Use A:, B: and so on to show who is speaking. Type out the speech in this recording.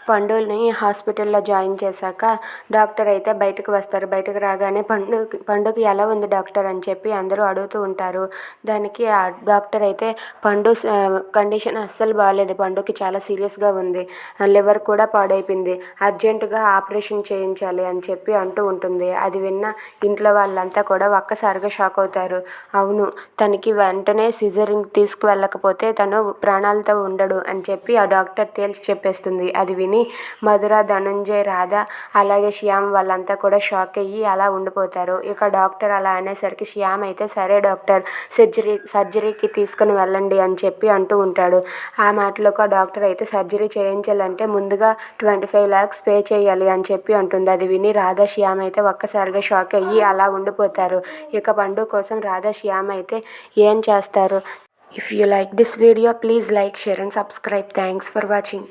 A: పండుని హాస్పిటల్లో జాయిన్ చేశాక డాక్టర్ అయితే బయటకు వస్తారు. బయటకు రాగానే పండుకి ఎలా ఉంది డాక్టర్ అని చెప్పి అందరూ అడుగుతూ ఉంటారు. దానికి ఆ డాక్టర్ అయితే పండు కండిషన్ అస్సలు బాగాలేదు, పండుకి చాలా సీరియస్గా ఉంది, లివర్ కూడా పాడైపోయింది, అర్జెంటుగా ఆపరేషన్ చేయించాలి అని చెప్పి అంటూ ఉంటుంది. అది విన్న ఇంట్లో వాళ్ళంతా కూడా ఒక్కసారిగా షాక్ అవుతారు. అవును, తనకి వెంటనే సిజరింగ్ తీసుకువెళ్ళకపోతే తను ప్రాణాలతో ఉండడు అని చెప్పి ఆ డాక్టర్ తేల్చి చెప్పేస్తుంది. అది విని మధుర, ధనుంజయ్, రాధ అలాగే శ్యామ్ వాళ్ళంతా కూడా షాక్ అయ్యి అలా ఉండిపోతారు. ఇక డాక్టర్ అలా అనేసరికి శ్యామ్ అయితే సరే డాక్టర్, సర్జరీకి తీసుకుని వెళ్ళండి అని చెప్పి అంటూ ఉంటాడు. ఆ మాటలకు ఆ డాక్టర్ అయితే సర్జరీ చేయించాలంటే ముందుగా 25 lakhs పే చేయాలి అని చెప్పి అంటుంది. అది విని రాధా, శ్యామ్ అయితే ఒక్కసారిగా షాక్ అయ్యి అలా ఉండిపోతారు. ఇక పండు కోసం రాధా, శ్యామ్ అయితే ఏం చేస్తారు? If you like this video, please like, share and subscribe. Thanks for watching.